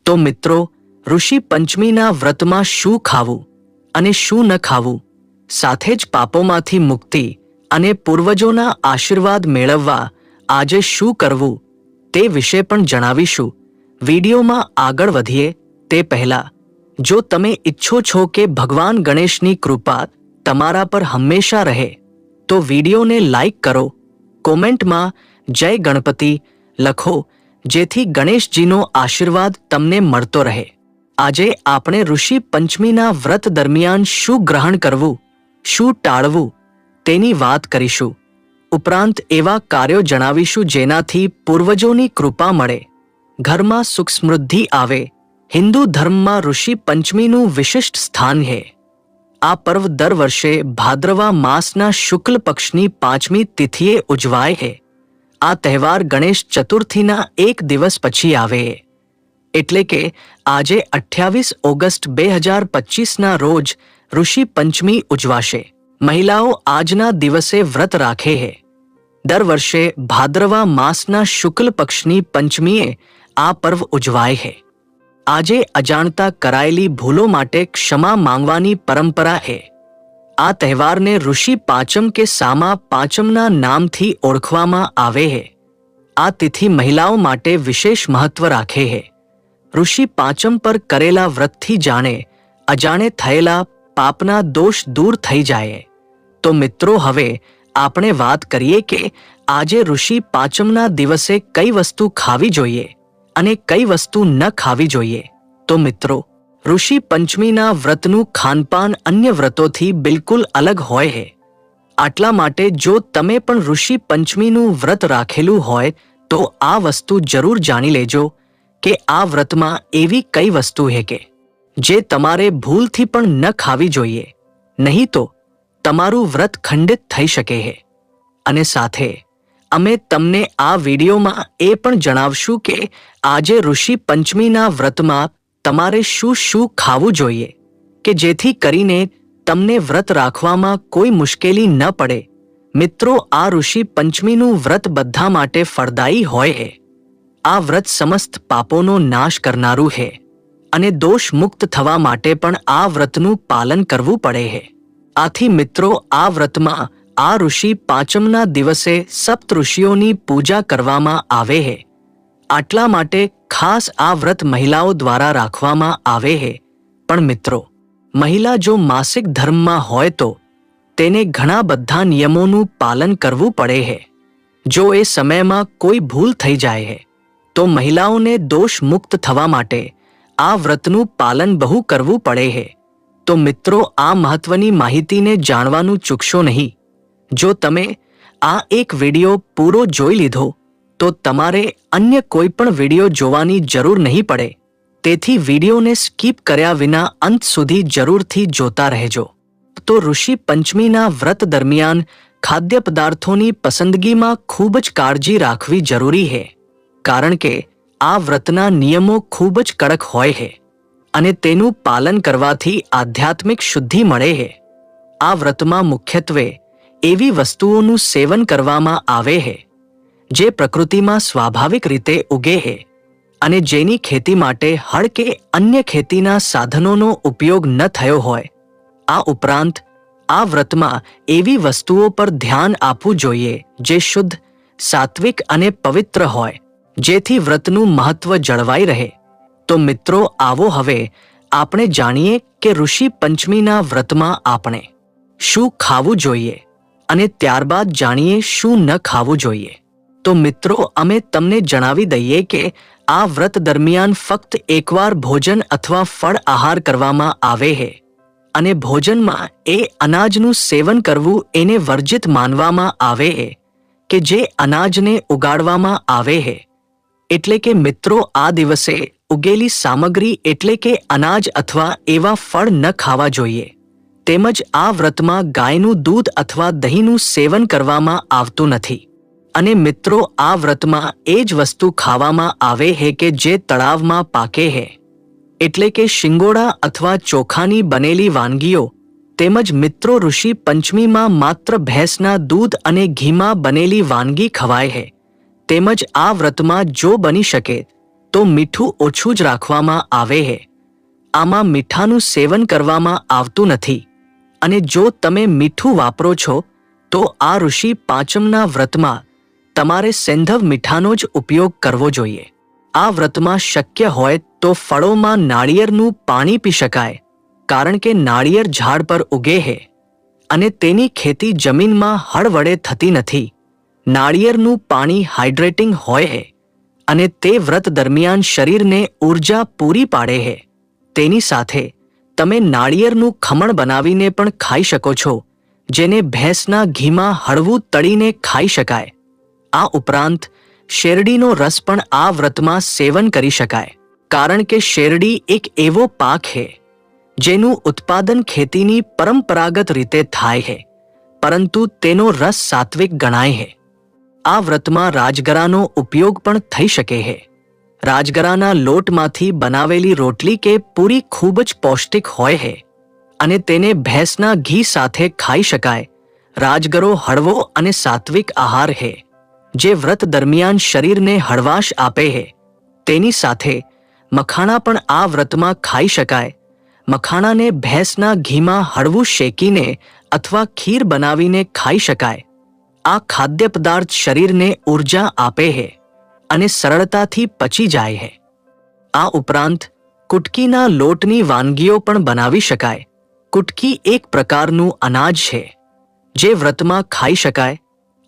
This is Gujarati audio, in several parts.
તો મિત્રો, ઋષિ પંચમીના વ્રતમાં શું ખાવું અને શું ન ખાવું, સાથે જ પાપોમાંથી મુક્તિ અને પૂર્વજોના આશીર્વાદ મેળવવા આજે શું કરવું તે વિશે પણ જણાવીશું. વિડીયોમાં આગળ વધીએ તે પહેલા, જો તમે ઈચ્છો છો કે ભગવાન ગણેશની કૃપા તમારા પર હંમેશા રહે, તો વિડીયોને લાઈક કરો, કોમેન્ટમાં જય ગણપતિ લખો, જેથી ગણેશજીનો આશીર્વાદ તમને મળતો રહે. આજે આપણે ઋષિ પંચમીના વ્રત દરમિયાન શું ગ્રહણ કરવું, શું ટાળવું તેની વાત કરીશું. ઉપરાંત એવા કાર્યો જણાવીશું જેનાથી પૂર્વજોની કૃપા મળે, ઘરમાં સુખ સમૃદ્ધિ આવે. હિન્દુ ધર્મમાં ઋષિ પંચમીનું વિશિષ્ટ સ્થાન છે. આ પર્વ દર વર્ષે ભાદ્રવા માસના શુક્લ પક્ષની 5મી તિથિએ ઉજવાય છે. આ તહેવાર ગણેશ ચતુર્થીના એક દિવસ પછી આવે, એટલે કે આજે 28 ઓગસ્ટ 2025ના રોજ ઋષિ પંચમી ઉજવાશે. મહિલાઓ આજના દિવસે વ્રત રાખે છે. દર વર્ષે ભાદ્રવા માસના શુક્લ પક્ષની પંચમીએ આ પર્વ ઉજવાય છે. આજે અજાણતા કરાયેલી ભૂલો માટે ક્ષમા માંગવાની પરંપરા છે. આ તહેવારને ઋષિ પાંચમ કે સામા પાંચમના નામથી ઓળખવામાં આવે છે. આ તિથિ મહિલાઓ માટે વિશેષ મહત્વ રાખે છે. ઋષિ પાંચમ પર કરેલા વ્રતથી જાણે અજાણે થયેલા પાપના દોષ દૂર થઈ જાય. તો મિત્રો, હવે આપણે વાત કરીએ કે આજે ઋષિ પાંચમના દિવસે કઈ વસ્તુ ખાવી જોઈએ અને કઈ વસ્તુ ન ખાવી જોઈએ. તો મિત્રો, ઋષિ પંચમીના વ્રતનું ખાનપાન અન્ય વ્રતોથી બિલકુલ અલગ હોય છે. આટલા માટે જો તમે પણ ઋષિ પંચમીનું વ્રત રાખેલું હોય તો આ વસ્તુ જરૂર જાણી લેજો કે આ વ્રતમાં એવી કઈ વસ્તુ છે કે જે તમારે ભૂલથી પણ ન ખાવી જોઈએ, નહીં તો તમારું વ્રત ખંડિત થઈ શકે છે. અને સાથે અમે તમને આ વિડીયોમાં એ પણ જણાવશું કે આજે ઋષિ પંચમીના વ્રતમાં તમારે શું શું ખાવું જોઈએ કે જેથી કરીને તમને વ્રત રાખવામાં કોઈ મુશ્કેલી ન પડે. મિત્રો, આ ઋષિ પંચમીનું વ્રત બધા માટે ફળદાયી હોય છે. આ વ્રત સમસ્ત પાપોનો નાશ કરનારું છે અને દોષ મુક્ત થવા માટે પણ આ વ્રતનું પાલન કરવું પડે છે. આથી મિત્રો, આ વ્રતમાં આ ઋષિ પાંચમના દિવસે સપ્ત ઋષિઓની પૂજા કરવામાં આવે છે. આટલા માટે ખાસ આ વ્રત મહિલાઓ દ્વારા રાખવામાં આવે છે. પણ મિત્રો, મહિલા જો માસિક ધર્મમાં હોય તો તેને ઘણા બધા નિયમોનું પાલન કરવું પડે છે. જો એ સમયમાં કોઈ ભૂલ થઈ જાય છે તો મહિલાઓને દોષ મુક્ત થવા માટે આ વ્રતનું પાલન બહુ કરવું પડે છે. તો મિત્રો, આ મહત્વની માહિતીને જાણવાનું ચૂકશો નહીં. જો તમે આ એક વિડીયો પૂરો જોઈ લીધો તો તમારે અન્ય કોઈ પણ વિડીયો જોવાની જરૂર નહીં પડે. તેથી વિડીયોને સ્કીપ કર્યા વિના અંત સુધી જરૂરથી જોતા રહેજો. તો ઋષિ પંચમીના વ્રત દરમિયાન ખાદ્ય પદાર્થોની પસંદગીમાં ખૂબ જ કાળજી રાખવી જરૂરી છે, કારણ કે આ વ્રતના નિયમો ખૂબ જ કડક હોય છે અને તેનું પાલન કરવાથી આધ્યાત્મિક શુદ્ધિ મળે છે. આ વ્રતમાં મુખ્યત્વે એવી વસ્તુઓનું સેવન કરવામાં આવે છે જે પ્રકૃતિમાં સ્વાભાવિક રીતે ઉગે છે અને જેની ખેતી માટે હળ કે અન્ય ખેતીના સાધનોનો ઉપયોગ ન થયો હોય. આ ઉપરાંત આ વ્રતમાં એવી વસ્તુઓ પર ધ્યાન આપવું જોઈએ જે શુદ્ધ, સાત્વિક અને પવિત્ર હોય, જેથી વ્રતનું મહત્વ જળવાઈ રહે. તો મિત્રો, આવો હવે આપણે જાણીએ કે ઋષિ પંચમીના વ્રતમાં આપણે શું ખાવું જોઈએ અને ત્યારબાદ જાણીએ શું ન ખાવું જોઈએ. તો મિત્રો, અમે તમને જણાવી દઈએ કે આ વ્રત દરમિયાન ફક્ત એકવાર ભોજન અથવા ફળ આહાર કરવામાં આવે છે અને ભોજનમાં એ અનાજનું સેવન કરવું એને વર્જિત માનવામાં આવે છે કે જે અનાજને ઉગાડવામાં આવે છે. એટલે કે મિત્રો, આ દિવસે ઉગેલી સામગ્રી એટલે કે અનાજ અથવા એવા ફળ ન ખાવા જોઈએ. તેમજ આ વ્રતમાં ગાયનું દૂધ અથવા દહીંનું સેવન કરવામાં આવતું નથી. અને મિત્રો, આ વ્રતમાં એ જ વસ્તુ ખાવામાં આવે છે કે જે તળાવમાં પાકે છે, એટલે કે શિંગોડા અથવા ચોખાની બનેલી વાનગીઓ. તેમજ મિત્રો, ઋષિ પંચમીમાં માત્ર ભેંસના દૂધ અને ઘીમાં બનેલી વાનગી ખવાય છે. તેમજ આ વ્રતમાં જો બની શકે તો મીઠું ઓછું જ રાખવામાં આવે છે. આમાં મીઠાનું સેવન કરવામાં આવતું નથી, અને જો તમે મીઠું વાપરો છો તો આ ઋષિ પાંચમના વ્રતમાં તમારે સેંધવ મીઠાનો જ ઉપયોગ કરવો જોઈએ. આ વ્રતમાં શક્ય હોય તો ફળોમાં નાળિયેરનું પાણી પી શકાય, કારણ કે નાળિયેર ઝાડ પર ઉગે છે અને તેની ખેતી જમીનમાં હળ વડે થતી નથી. નાળિયેરનું પાણી હાઇડ્રેટિંગ હોય છે અને તે વ્રત દરમિયાન શરીરને ઊર્જા પૂરી પાડે છે. તેની સાથે તમે નાળિયેરનું ખમણ બનાવીને પણ ખાઈ શકો છો, જેને ભેંસના ઘીમાં હળવું તળીને ખાઈ શકાય. આ ઉપરાંત શેરડીનો રસ પણ આ વ્રતમાં સેવન કરી શકાય, કારણ કે શેરડી એક એવો પાક છે જેનું ઉત્પાદન ખેતીની પરંપરાગત રીતે થાય છે, પરંતુ તેનો રસ સાત્વિક ગણાય છે. આ વ્રતમાં રાજગરાનો ઉપયોગ પણ થઈ શકે છે. રાજગરાના લોટમાંથી બનાવેલી રોટલી કે પૂરી ખૂબ જ પૌષ્ટિક હોય છે અને તેને ભેંસના ઘી સાથે ખાઈ શકાય. રાજગરો હળવો અને સાત્વિક આહાર છે જે વ્રત દરમિયાન શરીરને હળવાશ આપે છે. તેની સાથે મખાણા પણ આ વ્રતમાં ખાઈ શકાય. મખાણાને ભેંસના ઘીમાં હળવું શેકીને અથવા ખીર બનાવીને ખાઈ શકાય. આ ખાદ્ય પદાર્થ શરીરને ઊર્જા આપે છે અને સરળતાથી પચી જાય છે. આ ઉપરાંત કુટકીના લોટની વાનગીઓ પણ બનાવી શકાય. કુટકી એક પ્રકારનું અનાજ છે જે વ્રતમાં ખાઈ શકાય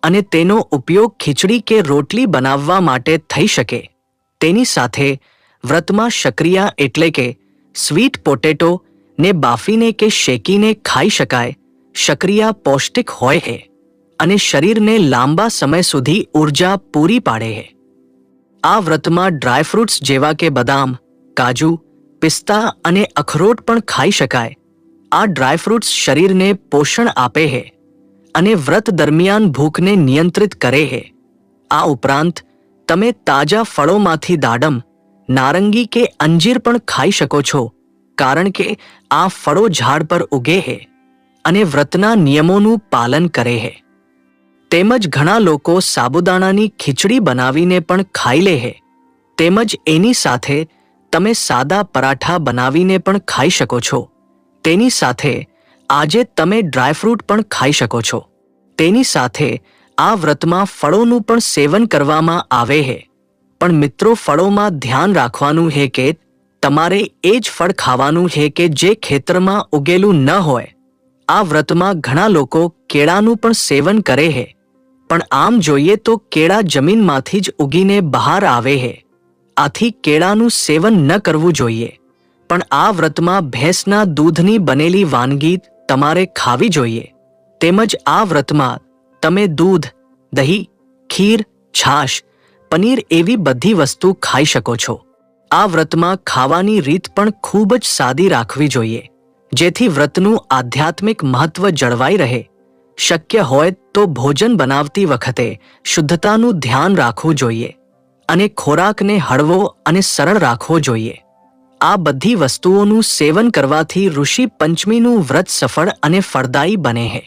અને તેનો ઉપયોગ ખીચડી કે રોટલી બનાવવા માટે થઈ શકે. તેની સાથે વ્રતમાં શકરિયા એટલે કે સ્વીટ પોટેટો ને બાફીને કે શેકીને ખાઈ શકાય. શકરિયા પૌષ્ટિક હોય છે અને શરીરને લાંબા સમય સુધી ઊર્જા પૂરી પાડે છે. આ વ્રતમાં ડ્રાયફ્રૂટ્સ જેવા કે બદામ, કાજુ, પિસ્તા અને અખરોટ પણ ખાઈ શકાય. આ ડ્રાયફ્રૂટ્સ શરીરને પોષણ આપે છે અને વ્રત દરમિયાન ભૂખને નિયંત્રિત કરે છે. આ ઉપરાંત તમે તાજા ફળોમાંથી દાડમ, નારંગી કે અંજીર પણ ખાઈ શકો છો, કારણ કે આ ફળો ઝાડ પર ઉગે છે અને વ્રતના નિયમોનું પાલન કરે છે. તેમજ ઘણા લોકો સાબુદાણાની ખીચડી બનાવીને પણ ખાઈ લે છે. તેમજ એની સાથે તમે સાદા પરાઠા બનાવીને પણ ખાઈ શકો છો. તેની સાથે આજે તમે ડ્રાયફ્રૂટ પણ ખાઈ શકો છો. તેની સાથે આ વ્રતમાં ફળોનું પણ સેવન કરવામાં આવે છે. પણ મિત્રો, ફળોમાં ધ્યાન રાખવાનું છે કે તમારે એ જ ફળ ખાવાનું છે કે જે ખેતરમાં ઉગેલું ન હોય. આ વ્રતમાં ઘણા લોકો કેળાનું પણ સેવન કરે છે, પણ આમ જોઈએ તો કેળા જમીનમાંથી જ ઉગીને બહાર આવે છે. આથી કેળાનું સેવન ન કરવું જોઈએ. પણ આ વ્રતમાં ભેંસના દૂધની બનેલી વાનગી તમારે ખાવી જોઈએ. તેમજ આ વ્રતમાં તમે દૂધ, દહીં, ખીર, છાશ, પનીર એવી બધી વસ્તુ ખાઈ શકો છો. આ વ્રતમાં ખાવાની રીત પણ ખૂબ જ સાદી રાખવી જોઈએ, જેથી વ્રતનું આધ્યાત્મિક મહત્વ જળવાઈ રહે. શક્ય હોય તો ભોજન બનાવતી વખતે શુદ્ધતાનું ધ્યાન રાખવું જોઈએ અને ખોરાકને હળવો અને સરળ રાખવો જોઈએ. આ બધી વસ્તુઓનું સેવન કરવાથી ઋષિ પંચમીનું વ્રત સફળ અને ફળદાયી બને છે.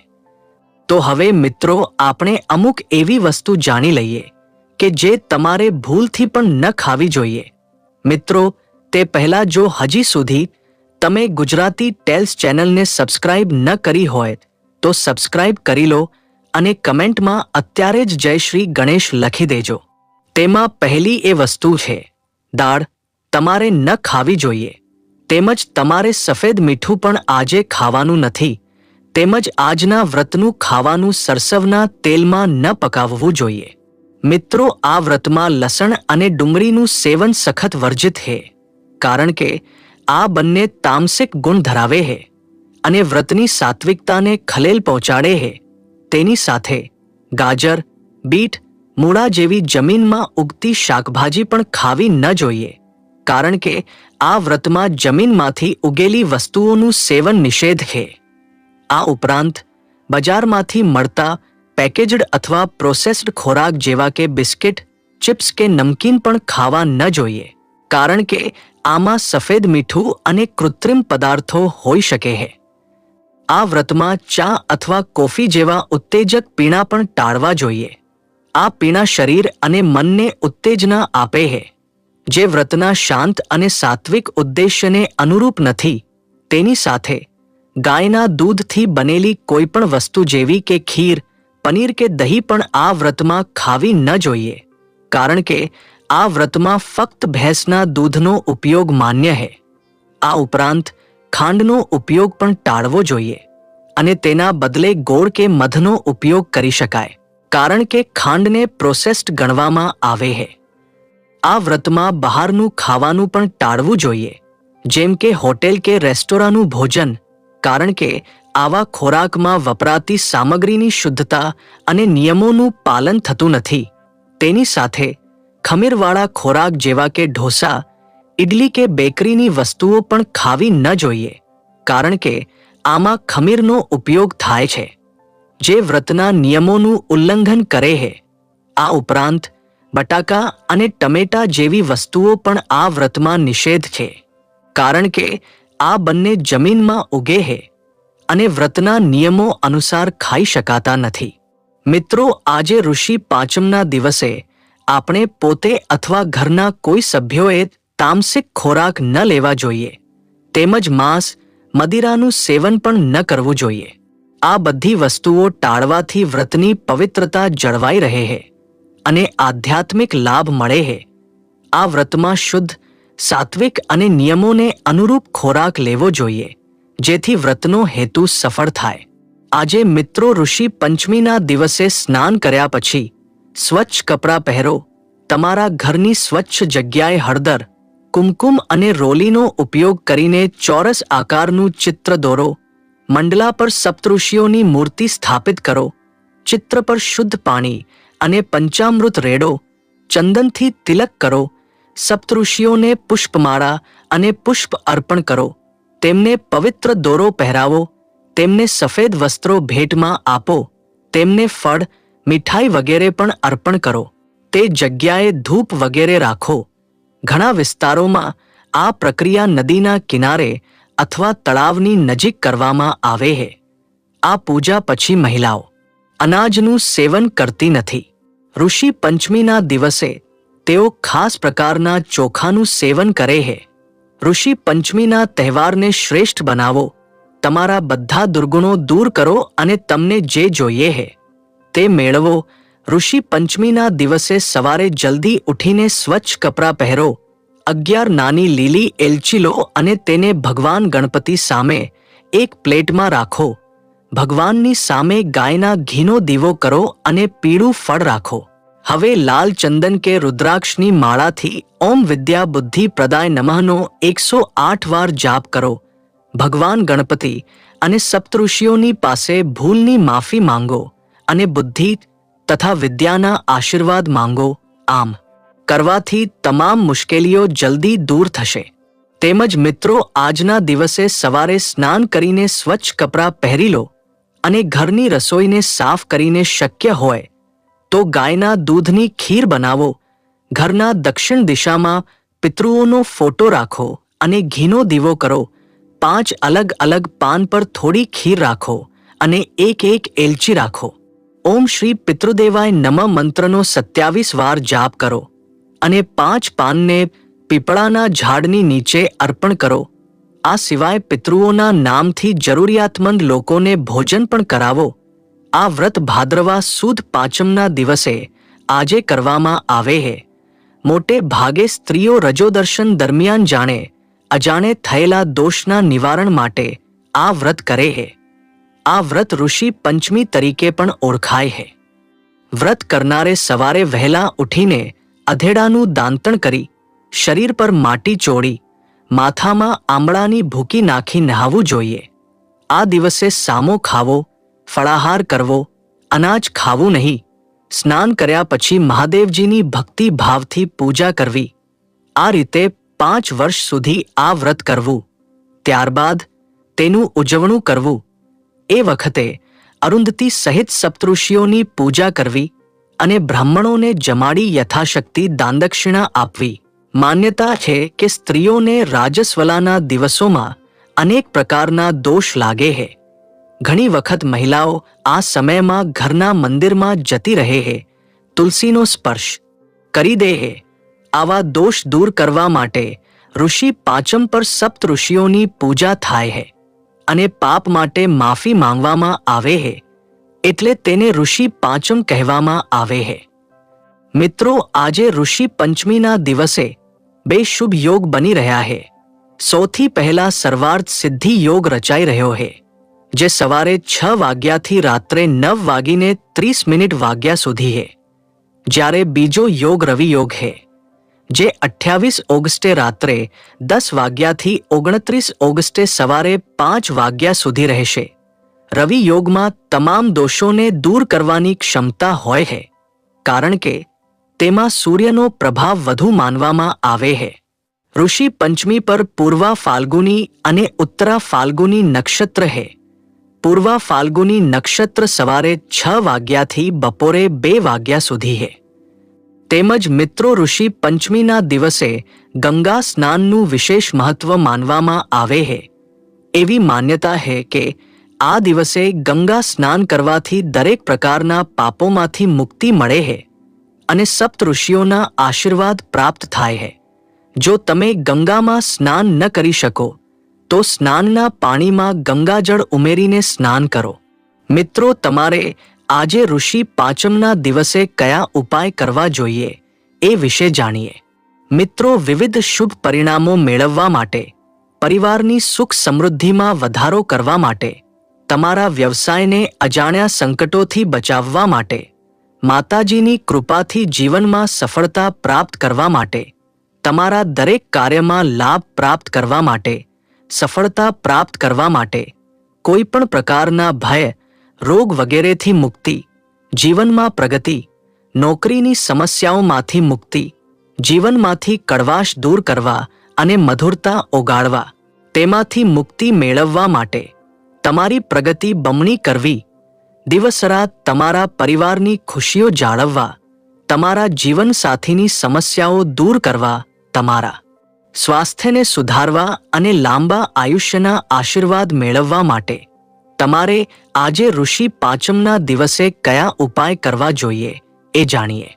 તો હવે મિત્રો, આપણે અમુક એવી વસ્તુ જાણી લઈએ કે જે તમારે ભૂલથી પણ ન ખાવી જોઈએ. મિત્રો, તે પહેલાં જો હજી સુધી તમે ગુજરાતી ટેલ્સ ચેનલને સબસ્ક્રાઇબ ન કરી હોય તો સબસ્ક્રાઇબ કરી લો અને કમેન્ટમાં અત્યારે જ જય શ્રી ગણેશ લખી દેજો. તેમાં પહેલી એ વસ્તુ છે દાળ. તમારે ન ખાવી જોઈએ. તેમજ તમારે સફેદ મીઠું પણ આજે ખાવાનું નથી. તેમજ આજના વ્રતનું ખાવાનું સરસવના તેલમાં ન પકાવવું જોઈએ. મિત્રો, આ વ્રતમાં લસણ અને ડુંગળીનું સેવન સખત વર્જિત છે, કારણ કે આ બંને તામસિક ગુણ ધરાવે છે અને વ્રતની સાત્વિકતાને ખલેલ પહોંચાડે છે. તેની સાથે ગાજર, બીટ, મૂળા જેવી જમીનમાં ઉગતી શાકભાજી પણ ખાવી ન જોઈએ, કારણ કે આ વ્રતમાં જમીનમાંથી ઉગેલી વસ્તુઓનું સેવન નિષેધ છે. આ ઉપરાંત બજારમાંથી મળતા પેકેજ્ડ અથવા પ્રોસેસ્ડ ખોરાક જેવા કે બિસ્કિટ, ચિપ્સ કે નમકીન પણ ખાવા ન જોઈએ, કારણ કે આમાં સફેદ મીઠું અને કૃત્રિમ પદાર્થો હોઈ શકે છે. આ વ્રતમાં ચા અથવા કોફી જેવા ઉત્તેજક પીણા પણ ટાળવા જોઈએ. આ પીણા શરીર અને મનને ઉત્તેજના આપે છે જે વ્રતના શાંત અને સાત્વિક ઉદ્દેશ્યને અનુરૂપ નથી તેની સાથે ગાયના દૂધથી બનેલી કોઈપણ વસ્તુ જેવી કે ખીર, પનીર કે દહીં પણ આ વ્રતમાં ખાવી ન જોઈએ, કારણ કે આ વ્રતમાં ફક્ત ભેંસના દૂધનો ઉપયોગ માન્ય છે. આ ઉપરાંત ખાંડનો ઉપયોગ પણ ટાળવો જોઈએ અને તેના બદલે ગોળ કે મધનો ઉપયોગ કરી શકાય, કારણ કે ખાંડને પ્રોસેસ્ડ ગણવામાં આવે છે. આ વ્રતમાં બહારનું ખાવાનું પણ ટાળવું જોઈએ, જેમ કે હોટેલ કે રેસ્ટોરાંનું ભોજન, કારણ કે આવા ખોરાકમાં વપરાતી સામગ્રીની શુદ્ધતા અને નિયમોનું પાલન થતું નથી. તેની સાથે ખમીરવાળા ખોરાક જેવા કે ઢોસા, ઇડલી કે બેકરીની વસ્તુઓ પણ ખાવી ન જોઈએ, કારણ કે આમાં ખમીરનો ઉપયોગ થાય છે, જે વ્રતના નિયમોનું ઉલ્લંઘન કરે છે. આ ઉપરાંત બટાકા અને ટમેટા જેવી વસ્તુઓ પણ આ વ્રતમાં નિષેધ છે, કારણ કે આ બંને જમીનમાં ઉગે છે અને વ્રતના નિયમો અનુસાર ખાઈ શકાતા નથી. મિત્રો, આજે ઋષિ પાંચમના દિવસે આપણે પોતે અથવા ઘરના કોઈ સભ્યોએ તામસિક ખોરાક ન લેવા જોઈએ, તેમજ માંસ, મદિરાનું સેવન પણ ન કરવું જોઈએ. આ બધી વસ્તુઓ ટાળવાથી વ્રતની પવિત્રતા જળવાઈ રહે છે અને આધ્યાત્મિક લાભ મળે છે. આ વ્રતમાં શુદ્ધ, સાત્વિક અને નિયમોને અનુરૂપ ખોરાક લેવો જોઈએ, જેથી વ્રતનો હેતુ સફળ થાય. આજે મિત્રો, ઋષિ પંચમીના દિવસે સ્નાન કર્યા પછી સ્વચ્છ કપડાં પહેરો, તમારા ઘરની સ્વચ્છ જગ્યાએ હળદર, કુમકુમ અને રોલીનો ઉપયોગ કરીને ચોરસ આકારનું ચિત્ર દોરો. મંડલા પર સપ્તઋષિઓની મૂર્તિ સ્થાપિત કરો. ચિત્ર પર શુદ્ધ પાણી અને પંચામૃત રેડો. ચંદનથી તિલક કરો. સપ્તઋષિઓને પુષ્પમાળા અને પુષ્પ અર્પણ કરો. તેમને પવિત્ર દોરો પહેરાવો. તેમને સફેદ વસ્ત્રો ભેટમાં આપો. તેમને ફળ, મીઠાઈ વગેરે પણ અર્પણ કરો. તે જગ્યાએ ધૂપ વગેરે રાખો. ઘણા વિસ્તારોમાં આ પ્રક્રિયા નદીના કિનારે અથવા તળાવની નજીક કરવામાં આવે છે. આ પૂજા પછી મહિલાઓ અનાજનું સેવન કરતી નથી. ઋષિ પંચમીના દિવસે તેઓ ખાસ પ્રકારના ચોખાનું સેવન કરે છે. ઋષિ પંચમીના તહેવારને શ્રેષ્ઠ બનાવો. તમારા બધા દુર્ગુણો દૂર કરો અને તમને જે જોઈએ છે તે મેળવો. ઋષિ પંચમીના દિવસે સવારે જલ્દી ઉઠીને સ્વચ્છ કપડાં પહેરો. 11 નાની લીલી એલચી લો અને તેને ભગવાન ગણપતિ સામે એક પ્લેટમાં રાખો. ભગવાનની સામે ગાયના ઘીનો દીવો કરો અને પીળું ફળ રાખો. હવે લાલ ચંદન કે રુદ્રાક્ષની માળાથી ઓમ વિદ્યા બુદ્ધિ પ્રદાય નમઃનો 108 વાર જાપ કરો. ભગવાન ગણપતિ અને સપ્તઋષિઓની પાસે ભૂલની માફી માંગો અને બુદ્ધિ તથા વિદ્યાના આશીર્વાદ માંગો. આમ કરવાથી તમામ મુશ્કેલીઓ જલ્દી દૂર થશે. તેમજ મિત્રો, આજના દિવસે સવારે સ્નાન કરીને સ્વચ્છ કપડાં પહેરી લો અને ઘરની રસોઈને સાફ કરીને શક્ય હોય તો ગાયના દૂધની ખીર બનાવો. ઘરના દક્ષિણ દિશામાં પિતૃઓનો ફોટો રાખો અને ઘીનો દીવો કરો. 5 અલગ અલગ પાન પર થોડી ખીર રાખો અને એક એલચી રાખો. ઓમ શ્રી પિતૃદેવાય નમઃ મંત્રનો 27 વાર જાપ કરો અને 5 પાનને પીપળાના ઝાડની નીચે અર્પણ કરો. આ સિવાય પિતૃઓના નામથી જરૂરિયાતમંદ લોકોને ભોજન પણ કરાવો. આ વ્રત ભાદ્રવા સુદ પાંચમના દિવસે આજે કરવામાં આવે છે. મોટે ભાગે સ્ત્રીઓ રજોદર્શન દરમિયાન જાણે અજાણે થયેલા દોષના નિવારણ માટે આ વ્રત કરે છે. આ વ્રત ઋષિ પંચમી તરીકે પણ ઓળખાય છે. વ્રત કરનારે સવારે વહેલા ઉઠીને અધેડાનું દાંતણ કરી, શરીર પર માટી ચોળી, માથામાં આંબળાની ભૂકી નાખી નહાવું જોઈએ. આ દિવસે સામો ખાવો, ફળાહાર કરવો, અનાજ ખાવું નહીં. સ્નાન કર્યા પછી મહાદેવજીની ભક્તિ ભાવથી પૂજા કરવી. આ રીતે 5 વર્ષ સુધી આ વ્રત કરવું. ત્યારબાદ તેનું ઉજવણું કરવું. એ વખતે અરુંધતી સહિત સપ્તઋષિઓની પૂજા કરવી અને બ્રાહ્મણોને જમાડી યથાશક્તિ દાનદક્ષિણા આપવી. માન્યતા છે કે સ્ત્રીઓને રાજસ્વલાના દિવસોમાં અનેક પ્રકારના દોષ લાગે છે. ઘણી વખત મહિલાઓ આ સમયમાં ઘરના મંદિરમાં જતી રહે છે, તુલસીનો સ્પર્શ કરી દે છે આવા દોષ દૂર કરવા માટે ઋષિ પાંચમ પર સપ્ત ઋષિઓની પૂજા થાય છે અને પાપ માટે માફી માંગવામાં આવે છે, એટલે તેને ઋષિ પાંચમ કહેવામાં આવે છે. મિત્રો, આજે ઋષિ પંચમીના દિવસે બે શુભ યોગ બની રહ્યા છે. સૌથી પહેલા સર્વાર્થ સિદ્ધિ યોગ રચાઈ રહ્યો છે, જે સવારે 6 વાગ્યાથી રાત્રે 9:30 વાગ્યા સુધી છે. જ્યારે બીજો યોગ રવિ યોગ છે, જે 28 ઓગસ્ટે રાત્રે 10 વાગ્યાથી 29 ઓગસ્ટે સવારે 5 વાગ્યા સુધી રહેશે. રવિ યોગમાં તમામ દોષોને દૂર કરવાની ક્ષમતા હોય છે, કારણ કે તેમાં સૂર્યનો પ્રભાવ વધુ માનવામાં આવે છે. ઋષિ પંચમી પર પૂર્વા ફાલ્ગુની અને ઉત્તરા ફાલ્ગુની નક્ષત્ર છે. પૂર્વા ફાલ્ગુની નક્ષત્ર સવારે 6 વાગ્યાથી બપોરે 2 વાગ્યા સુધી છે. તેમજ મિત્રો, ઋષિ પંચમીના દિવસે ગંગા સ્નાનનું વિશેષ મહત્વ માનવામાં આવે છે. એવી માન્યતા છે કે આ દિવસે ગંગા સ્નાન કરવાથી દરેક પ્રકારના પાપોમાંથી મુક્તિ મળે છે અને સપ્ત ઋષિઓના આશીર્વાદ પ્રાપ્ત થાય છે. જો તમે ગંગામાં સ્નાન ન કરી શકો તો સ્નાનના પાણીમાં ગંગાજળ ઉમેરીને સ્નાન કરો. મિત્રો, તમારે આજે ઋષિ પાંચમના દિવસે કયા ઉપાય કરવા જોઈએ એ વિશે જાણીએ. મિત્રો, વિવિધ શુભ પરિણામો મેળવવા માટે, પરિવારની સુખ સમૃદ્ધિમાં વધારો કરવા માટે, તમારા વ્યવસાયને અજાણ્યા સંકટોથી બચાવવા માટે, માતાજીની કૃપાથી જીવનમાં સફળતા પ્રાપ્ત કરવા માટે, તમારા દરેક કાર્યમાં લાભ પ્રાપ્ત કરવા માટે, સફળતા પ્રાપ્ત કરવા માટે, કોઈ પણ પ્રકારના ભય, રોગ વગેરેથી મુક્તિ, જીવનમાં પ્રગતિ, નોકરીની સમસ્યાઓમાંથી મુક્તિ, જીવનમાંથી કડવાશ દૂર કરવા અને મધુરતા ઓગાળવા, તેમાંથી મુક્તિ મેળવવા માટે, તમારી પ્રગતિ બમણી કરવી, દિવસ-રાત તમારા પરિવારની ખુશીઓ જાળવવા, તમારા જીવનસાથીની સમસ્યાઓ દૂર કરવા, તમારા સ્વાસ્થ્યને સુધારવા અને લાંબા આયુષ્યના આશીર્વાદ મેળવવા માટે તમારે આજે ઋષિ પાંચમના દિવસે કયા ઉપાય કરવા જોઈએ એ જાણીએ.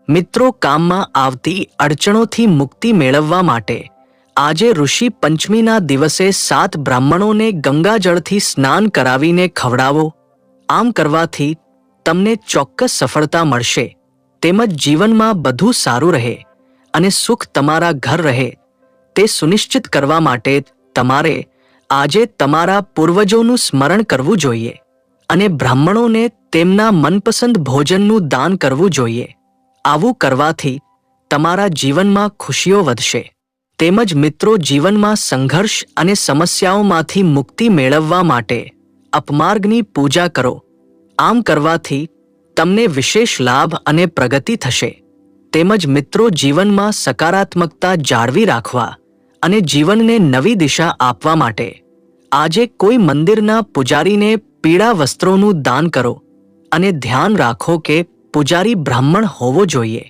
મિત્રો, કામમાં આવતી અડચણોથી મુક્તિ મેળવવા માટે આજે ઋષિ પંચમીના દિવસે 7 બ્રાહ્મણોને ગંગાજળથી સ્નાન કરાવીને ખવડાવો. આમ કરવાથી તમને ચોક્કસ સફળતા મળશે, તેમજ જીવનમાં બધું સારું રહે અને સુખ તમારા ઘર રહે તે સુનિશ્ચિત કરવા માટે તમારે આજે તમારા પૂર્વજોનું સ્મરણ કરવું જોઈએ અને બ્રાહ્મણોને તેમના મનપસંદ ભોજનનું દાન કરવું જોઈએ. આવું કરવાથી તમારા જીવનમાં ખુશીઓ વધશે. તેમજ મિત્રો, જીવનમાં સંઘર્ષ અને સમસ્યાઓમાંથી મુક્તિ મેળવવા માટે અપમાર્ગની પૂજા કરો. આમ કરવાથી તમને વિશેષ લાભ અને પ્રગતિ થશે. તેમજ મિત્રો, જીવનમાં સકારાત્મકતા જાળવી રાખવા અને જીવનને નવી દિશા આપવા માટે આજે કોઈ મંદિરના પૂજારીને પીળા વસ્ત્રોનું દાન કરો અને ધ્યાન રાખો કે પૂજારી બ્રાહ્મણ હોવો જોઈએ.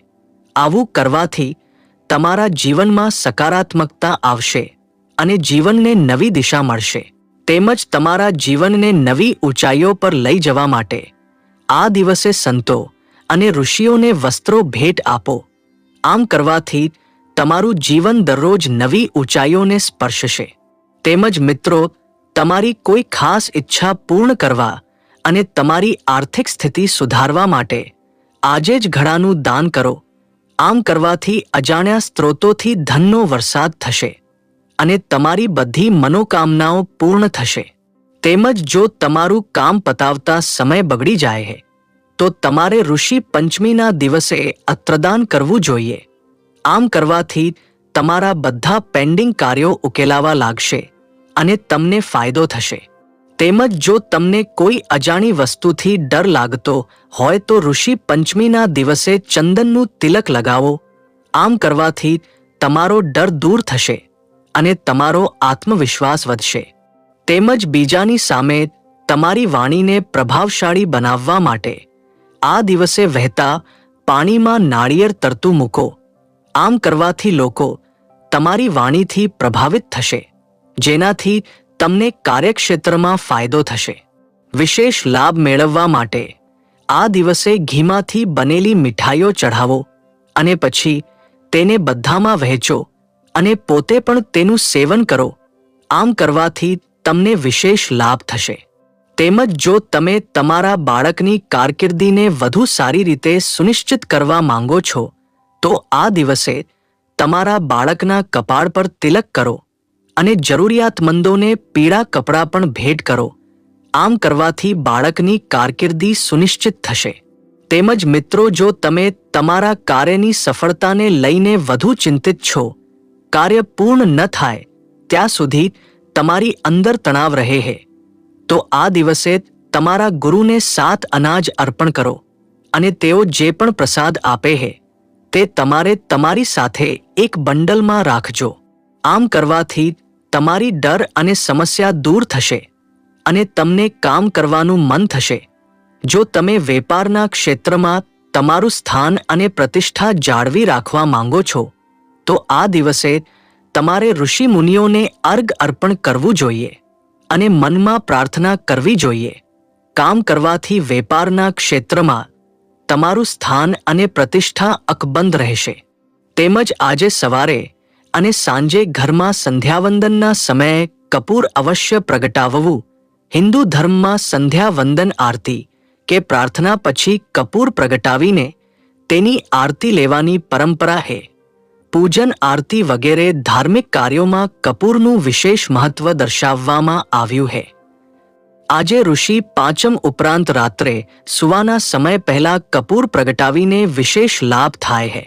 આવું કરવાથી તમારા જીવનમાં સકારાત્મકતા આવશે અને જીવનને નવી દિશા મળશે. તેમજ તમારા જીવનને નવી ઊંચાઈઓ પર લઈ જવા માટે આ દિવસે સંતો અને ઋષિઓને વસ્ત્રો ભેટ આપો. આમ કરવાથી તમારું જીવન દરરોજ નવી ઊંચાઈઓને સ્પર્શશે. તેમજ મિત્રો, તમારી કોઈ ખાસ ઈચ્છા પૂર્ણ કરવા અને તમારી આર્થિક સ્થિતિ સુધારવા માટે આજે જ ઘડાનું દાન કરો. આમ કરવાથી અજાણ્યા સ્ત્રોતોથી ધનનો વરસાદ થશે અને તમારી બધી મનોકામનાઓ પૂર્ણ થશે. તેમજ જો તમારું કામ પતાવતા સમય બગડી જાય છે તો તમારે ઋષિ પંચમીના દિવસે અત્રદાન કરવું જોઈએ. આમ કરવાથી તમારા બધા પેન્ડિંગ કાર્યો ઉકેલાવા લાગશે અને તમને ફાયદો થશે. તેમજ જો તમને કોઈ અજાણી વસ્તુથી ડર લાગતો હોય તો ઋષિ પંચમીના દિવસે ચંદનનું તિલક લગાવો. આમ કરવાથી તમારો ડર દૂર થશે અને તમારો આત્મવિશ્વાસ વધશે. તેમજ બીજાની સામે તમારી વાણીને પ્રભાવશાળી બનાવવા માટે આ દિવસે વહેતા પાણીમાં નાળિયેર તરતું મૂકો. આમ કરવાથી લોકો તમારી વાણીથી પ્રભાવિત થશે, જેનાથી તમને કાર્યક્ષેત્રમાં ફાયદો થશે. વિશેષ લાભ મેળવવા માટે આ દિવસે ઘીમાંથી બનેલી મીઠાઈઓ ચઢાવો અને પછી તેને બધામાં વહેંચો અને પોતે પણ તેનું સેવન કરો. આમ કરવાથી તમને વિશેષ લાભ થશે. તેમજ જો તમે તમારા બાળકની કારકિર્દીને વધુ સારી રીતે સુનિશ્ચિત કરવા માંગો છો તો આ દિવસે તમારા બાળકના કપાળ પર તિલક કરો અને જરૂરિયાતમંદોને પીળા કપડાં પણ ભેટ કરો. આમ કરવાથી બાળકની કારકિર્દી સુનિશ્ચિત થશે. તેમજ મિત્રો, જો તમે તમારા કાર્યની સફળતાને લઈને વધુ ચિંતિત છો, કાર્ય પૂર્ણ ન થાય ત્યાં સુધી તમારી અંદર તણાવ રહે છે, તો આ દિવસે તમારા ગુરુને 7 અનાજ અર્પણ કરો અને તેઓ જે પણ પ્રસાદ આપે છે તે તમારે તમારી સાથે એક બંડલમાં રાખજો. આમ કરવાથી તમારી ડર અને સમસ્યા દૂર થશે અને તમને કામ કરવાનું મન થશે. જો તમે વેપારના ક્ષેત્રમાં તમારું સ્થાન અને પ્રતિષ્ઠા જાળવી રાખવા માંગો છો તો આ દિવસે તમારે ઋષિ મુનિઓને અર્ઘ અર્પણ કરવું જોઈએ અને મનમાં પ્રાર્થના કરવી જોઈએ. કામ કરવાથી વેપારના ક્ષેત્રમાં તમારું સ્થાન અને પ્રતિષ્ઠા અકબંધ રહેશે. તેમજ આજે સવારે અને સાંજે ઘરમાં સંધ્યાવંદનના સમયે કપૂર અવશ્ય પ્રગટાવવું. હિન્દુ ધર્મમાં સંધ્યાવંદન આરતી કે પ્રાર્થના પછી કપૂર પ્રગટાવીને તેની આરતી લેવાની પરંપરા છે. પૂજન, આરતી વગેરે ધાર્મિક કાર્યોમાં કપૂરનું વિશેષ મહત્વ દર્શાવવામાં આવ્યું છે. આજે ઋષિ પાંચમ ઉપરાંત રાત્રે સુવાના સમય પહેલા કપૂર પ્રગટાવીને વિશેષ લાભ થાય છે.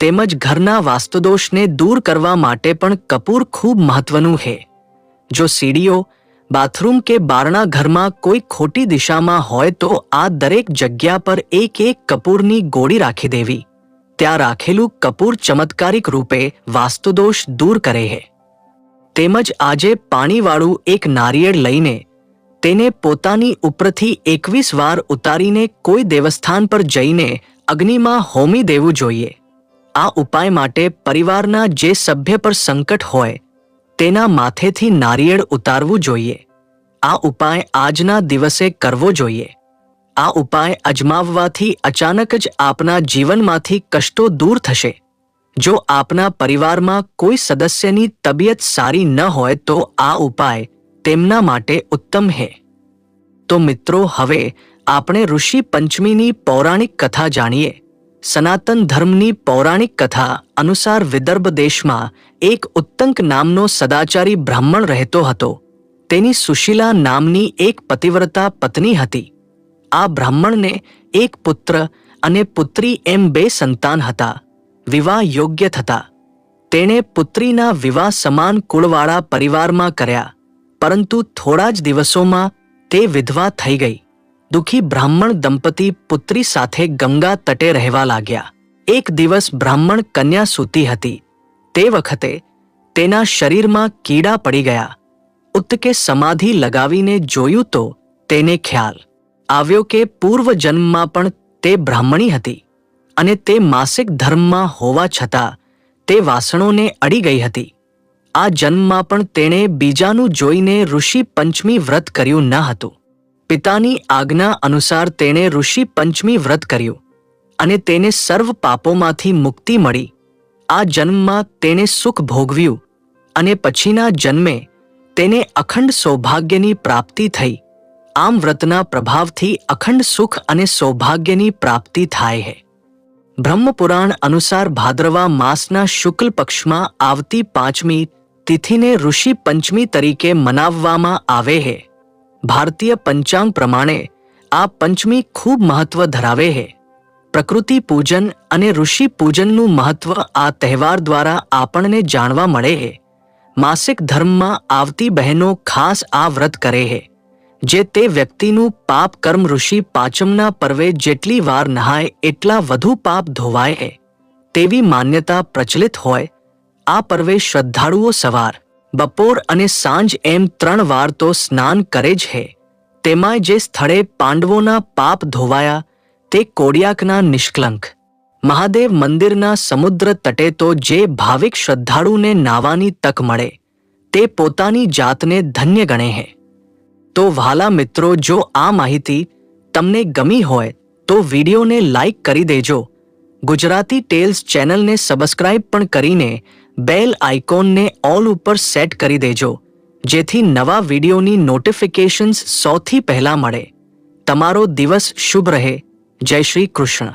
તેમજ ઘરના વાસ્તુદોષને દૂર કરવા માટે પણ કપૂર ખૂબ મહત્વનું છે. જો સીડીઓ, બાથરૂમ કે બારણા ઘરમાં કોઈ ખોટી દિશામાં હોય તો આ દરેક જગ્યા પર એક કપૂરની ગોળી રાખી દેવી. ત્યાં રાખેલું કપૂર ચમત્કારિક રૂપે વાસ્તુદોષ દૂર કરે છે. તેમજ આજે પાણીવાળું એક નારિયેળ લઈને તેને પોતાની ઉપરથી 21 વાર ઉતારીને કોઈ દેવસ્થાન પર જઈને અગ્નિમાં હોમી દેવું જોઈએ. આ ઉપાય માટે પરિવારના જે સભ્ય પર સંકટ હોય તેના માથેથી નારિયેળ ઉતારવું જોઈએ. આ ઉપાય આજના દિવસે કરવો જોઈએ. આ ઉપાય અજમાવવાથી અચાનક જ આપના જીવનમાંથી કષ્ટો દૂર થશે. જો આપના પરિવારમાં કોઈ સદસ્યની તબિયત સારી ન હોય તો આ ઉપાય તેમના માટે ઉત્તમ છે. તો મિત્રો, હવે આપણે ઋષિ પંચમીની પૌરાણિક કથા જાણીએ. સનાતન ધર્મની પૌરાણિક કથા અનુસાર વિદર્ભ દેશમાં એક ઉત્તંક નામનો સદાચારી બ્રાહ્મણ રહેતો હતો. તેની સુશીલા નામની એક પતિવ્રતા પત્ની હતી. આ બ્રાહ્મણને એક પુત્ર અને પુત્રી એમ 2 સંતાન હતા. વિવાહ યોગ્ય થતા. તેણે પુત્રીના વિવાહ સમાન કુળવાળા પરિવારમાં કર્યા, પરંતુ થોડા જ દિવસોમાં તે વિધવા થઈ ગઈ. દુઃખી બ્રાહ્મણ દંપતી પુત્રી સાથે ગંગા તટે રહેવા લાગ્યા. એક દિવસ બ્રાહ્મણ કન્યા સૂતી હતી. તે વખતે તેના શરીરમાં કીડા પડી ગયા. ઉત્તકે સમાધિ લગાવીને જોયું તો તેને ખ્યાલ આવ્યો કે પૂર્વ જન્મમાં પણ તે બ્રાહ્મણી હતી અને તે માસિક ધર્મમાં હોવા છતાં તે વાસણોને અડી ગઈ હતી. આ જન્મમાં પણ તેણે બીજાનું જોઈને ઋષિ પંચમી વ્રત કર્યું ન હતું. પિતાની આજ્ઞા અનુસાર તેણે ઋષિ પંચમી વ્રત કર્યું અને તેને સર્વ પાપોમાંથી મુક્તિ મળી. આ જન્મમાં તેણે સુખ ભોગવ્યું અને પછીના જન્મે તેને અખંડ સૌભાગ્યની પ્રાપ્તિ થઈ. આમ વ્રતના પ્રભાવથી અખંડ સુખ અને સૌભાગ્યની પ્રાપ્તિ થાય છે. બ્રહ્મપુરાણ અનુસાર ભાદ્રવા માસના શુક્લ પક્ષમાં આવતી 5મી તિથિને ઋષિ પંચમી તરીકે મનાવવામાં આવે છે. ભારતીય પંચાંગ પ્રમાણે આ પંચમી ખૂબ મહત્વ ધરાવે છે. પ્રકૃતિ પૂજન અને ઋષિ પૂજનનું મહત્વ આ તહેવાર દ્વારા આપણને જાણવા મળે છે. માસિક ધર્મમાં આવતી બહેનો ખાસ આ વ્રત કરે છે, જે તે વ્યક્તિનું પાપ કર્મ ઋષિ પાંચમના પર્વે જેટલી વાર નહાય એટલા વધુ પાપ ધોવાય છે તેવી માન્યતા પ્રચલિત હોય. આ પર્વે શ્રદ્ધાળુઓ સવાર, બપોર અને સાંજ એમ 3 વાર તો સ્નાન કરે જ છે. તેમાંય જે સ્થળે પાંડવોના પાપ ધોવાયા તે કોડિયાકના નિષ્કલંક મહાદેવ મંદિરના સમુદ્ર તટે તો જે ભાવિક શ્રદ્ધાળુને નાવાની તક મળે તે પોતાની જાતને ધન્ય ગણે છે. તો વહાલા મિત્રો, જો આ માહિતી તમને ગમી હોય તો વિડીયોને લાઈક કરી દેજો, ગુજરાતી ટેલ્સ ચેનલને સબસ્ક્રાઇબ પણ કરીને બેલ આઇકોનને ઓલ ઉપર સેટ કરી દેજો, જેથી નવા વિડીયોની નોટિફિકેશન્સ સૌથી પહેલા મળે. તમારો દિવસ શુભ રહે. જય શ્રી કૃષ્ણ.